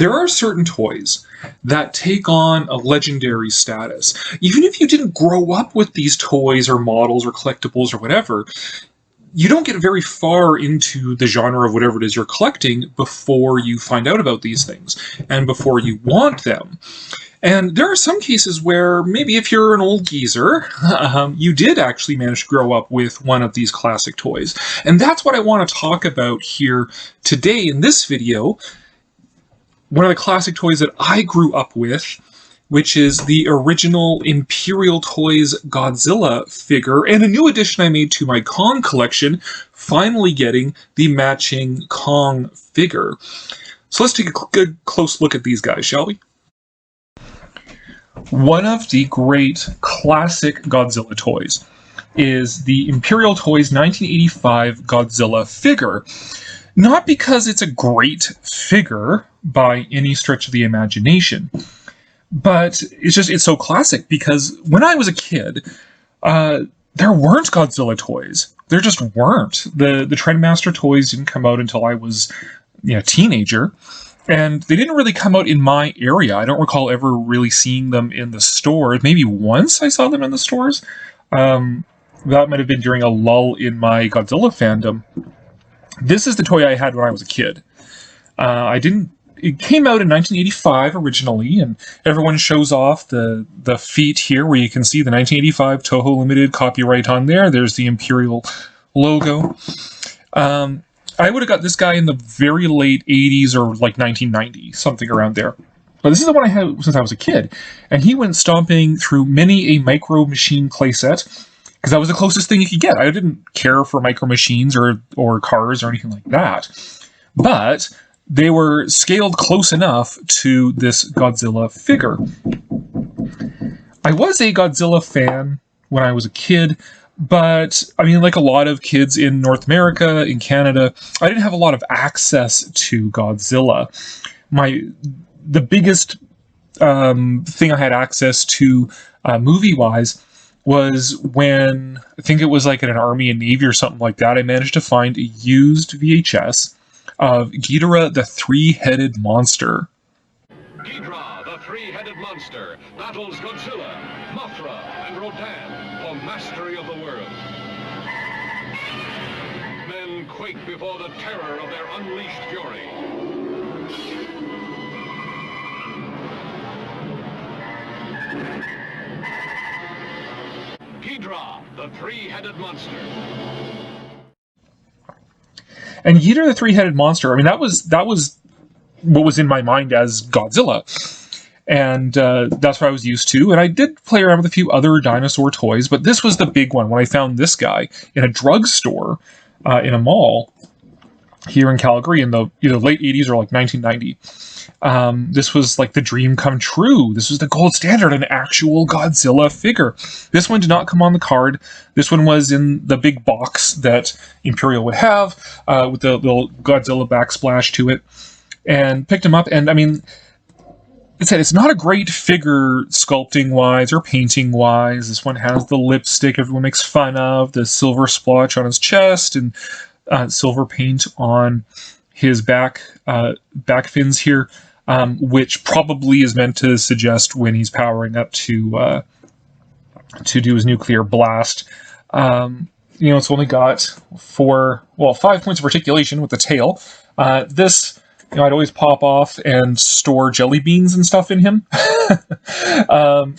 there are certain toys that take on a legendary status. Even if you didn't grow up with these toys or models or collectibles or whatever, you don't get very far into the genre of whatever it is you're collecting before you find out about these things and before you want them. And there are some cases where maybe if you're an old geezer, you did actually manage to grow up with one of these classic toys. And that's what I want to talk about here today in this video. One of the classic toys that I grew up with, which is the original Imperial Toys Godzilla figure, and a new addition I made to my Kong collection, finally getting the matching Kong figure. So let's take a good close look at these guys, shall we? One of the great classic Godzilla toys is the Imperial Toys 1985 Godzilla figure. Not because it's a great figure by any stretch of the imagination, but it's so classic because when I was a kid, there weren't Godzilla toys. There just weren't. The Trendmaster toys didn't come out until I was a teenager, and they didn't really come out in my area. I don't recall ever really seeing them in the stores. Maybe once I saw them in the stores. That might have been during a lull in my Godzilla fandom. This is the toy I had when I was a kid. It came out in 1985 originally, and everyone shows off the feet here where you can see the 1985 Toho Limited copyright on there. There's the Imperial logo. I would have got this guy in the very late 80s or like 1990, something around there. But this is the one I had since I was a kid. And he went stomping through many a Micro Machine playset, because that was the closest thing you could get. I didn't care for Micro Machines or cars or anything like that. But they were scaled close enough to this Godzilla figure. I was a Godzilla fan when I was a kid, but, I mean, like a lot of kids in North America, in Canada, I didn't have a lot of access to Godzilla. The biggest thing I had access to movie-wise was when, I think it was like in an Army and Navy or something like that, I managed to find a used VHS of Ghidorah the Three-Headed Monster. Ghidorah the Three-Headed Monster battles Godzilla, Mothra, and Rodan for mastery of the world. Men quake before the terror of their unleashed fury. Ghidorah the Three-Headed Monster. And Ghidorah the Three-Headed Monster, I mean, that was what was in my mind as Godzilla. And that's what I was used to. And I did play around with a few other dinosaur toys, but this was the big one when I found this guy in a drugstore in a mall here in Calgary in the either late 80s or like 1990. This was like the dream come true. This was the gold standard, an actual Godzilla figure. This one did not come on the card. This one was in the big box that Imperial would have with the little Godzilla backsplash to it. And picked him up, and I mean, it's not a great figure sculpting-wise or painting-wise. This one has the lipstick everyone makes fun of, the silver splotch on his chest, and silver paint on his back fins here, which probably is meant to suggest when he's powering up to do his nuclear blast. It's only got 5 points of articulation with the tail. I'd always pop off and store jelly beans and stuff in him.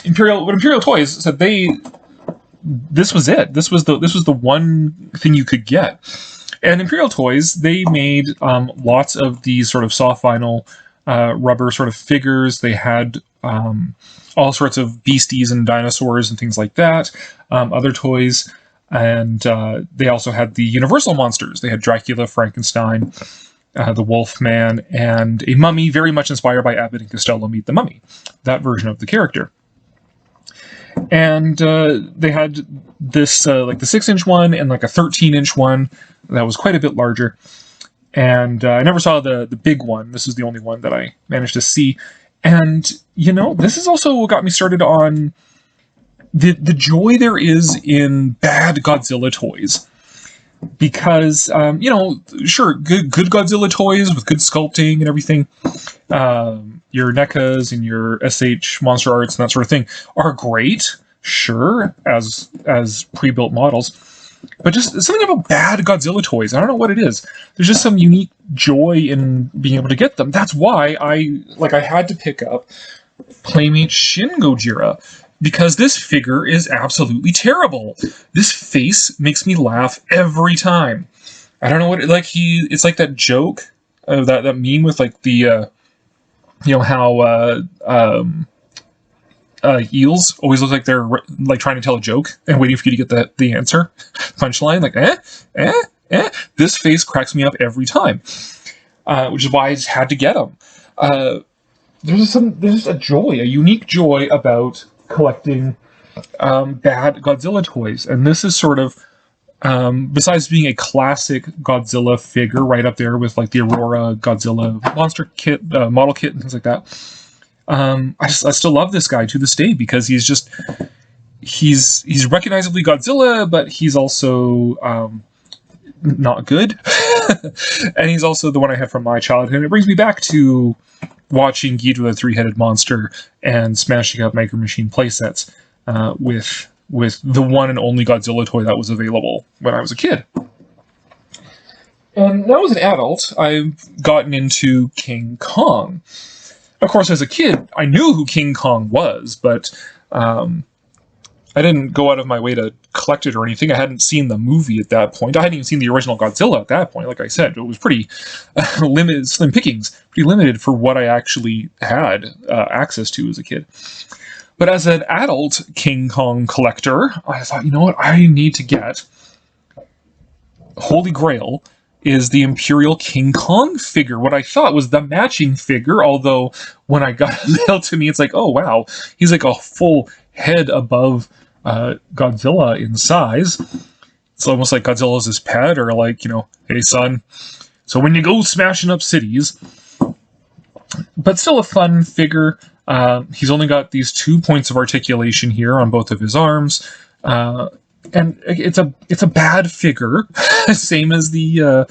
Imperial Toys said this was it. This was the one thing you could get. And Imperial Toys, they made lots of these sort of soft vinyl rubber sort of figures. They had all sorts of beasties and dinosaurs and things like that. Other toys, and they also had the Universal monsters. They had Dracula, Frankenstein, the Wolfman, and a mummy very much inspired by Abbott and Costello Meet the Mummy, that version of the character. And they had this, like the 6-inch one and like a 13-inch one that was quite a bit larger. And I never saw the big one. This is the only one that I managed to see. And, this is also what got me started on the joy there is in bad Godzilla toys. because sure, good Godzilla toys with good sculpting and everything. Your NECAs and your SH Monster Arts and that sort of thing are great, sure, as pre-built models. But just something about bad Godzilla toys. I don't know what it is. There's just some unique joy in being able to get them. That's why I had to pick up Playmate Shin Gojira, because this figure is absolutely terrible. This face makes me laugh every time. I don't know what it's like that joke of that meme with like the how eels always look like they're like trying to tell a joke and waiting for you to get the answer punchline, like This face cracks me up every time, which is why I just had to get them. There's a unique joy about collecting bad Godzilla toys, and this is sort of besides being a classic Godzilla figure, right up there with like the Aurora Godzilla monster kit, model kit, and things like that. I still love this guy to this day because he's recognizably Godzilla, but he's also not good, and he's also the one I had from my childhood. And it brings me back to watching Ghidorah the Three-Headed Monster and smashing up Micro Machine playsets with the one and only Godzilla toy that was available when I was a kid. And now as an adult, I've gotten into King Kong. Of course, as a kid, I knew who King Kong was, but I didn't go out of my way to collect it or anything. I hadn't seen the movie at that point. I hadn't even seen the original Godzilla at that point. Like I said, it was pretty limited, slim pickings, pretty limited for what I actually had access to as a kid. But as an adult King Kong collector, I thought, you know what, I need to get Holy Grail is the Imperial King Kong figure, what I thought was the matching figure, although when I got it mailed to me, it's like, oh wow, he's like a full head above Godzilla in size. It's almost like Godzilla's his pet, or like, hey son, so when you go smashing up cities. But still a fun figure. He's only got these 2 points of articulation here on both of his arms. And it's a bad figure, same as the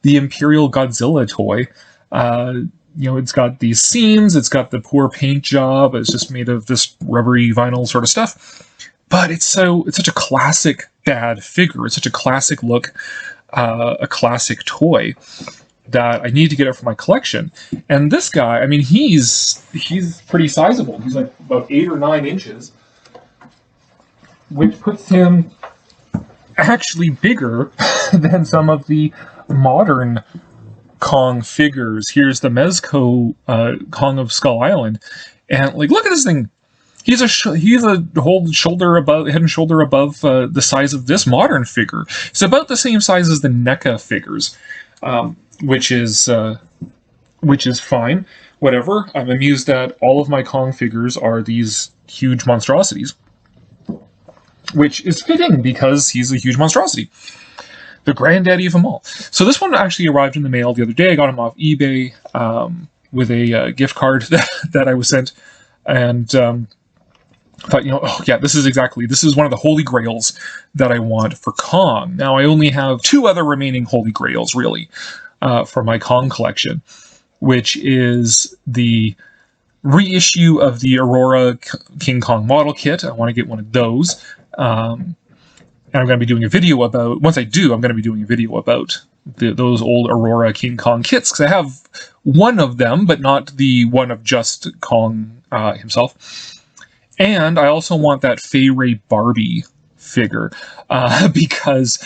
Imperial Godzilla toy. It's got these seams, it's got the poor paint job, it's just made of this rubbery vinyl sort of stuff. But it's such a classic bad figure. It's such a classic look, a classic toy that I need to get it for my collection. And this guy, I mean, he's pretty sizable. He's like about 8 or 9 inches, which puts him actually bigger than some of the modern Kong figures. Here's the Mezco Kong of Skull Island, and like, look at this thing. He's a whole shoulder above, head and shoulder above the size of this modern figure. It's about the same size as the NECA figures, which is fine. Whatever. I'm amused that all of my Kong figures are these huge monstrosities, which is fitting because he's a huge monstrosity. The granddaddy of them all. So this one actually arrived in the mail the other day. I got him off eBay with a gift card that I was sent, and thought, this is one of the holy grails that I want for Kong. Now I only have 2 other remaining holy grails, really, for my Kong collection, which is the reissue of the Aurora King Kong model kit. I want to get one of those. And I'm going to be doing a video about, once I do, I'm going to be doing a video about those old Aurora King Kong kits, because I have one of them, but not the one of just Kong himself. And I also want that Fay Ray Barbie figure, because,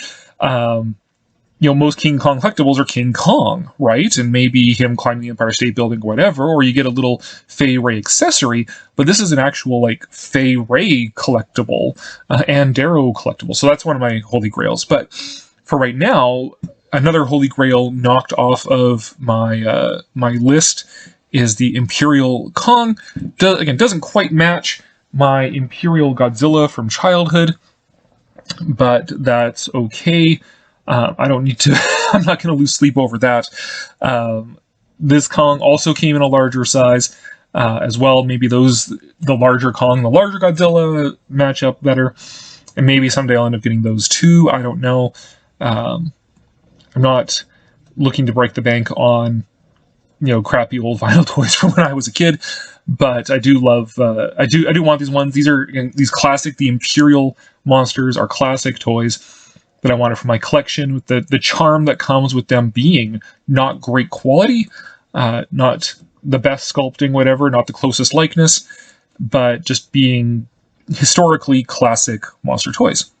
most King Kong collectibles are King Kong, right? And maybe him climbing the Empire State Building or whatever, or you get a little Fay Ray accessory, but this is an actual, Fay Ray collectible, and Darrow collectible. So that's one of my holy grails. But for right now, another holy grail knocked off of my my list is the Imperial Kong. Doesn't quite match my Imperial Godzilla from childhood, but that's okay. I don't need to, I'm not going to lose sleep over that. This Kong also came in a larger size as well. Maybe the larger Kong, the larger Godzilla match up better. And maybe someday I'll end up getting those too. I don't know. I'm not looking to break the bank on, crappy old vinyl toys from when I was a kid, but I do love, I do want these ones. These are these classic, the Imperial monsters are classic toys that I wanted for my collection, with the charm that comes with them being not great quality, not the best sculpting, whatever, not the closest likeness, but just being historically classic monster toys.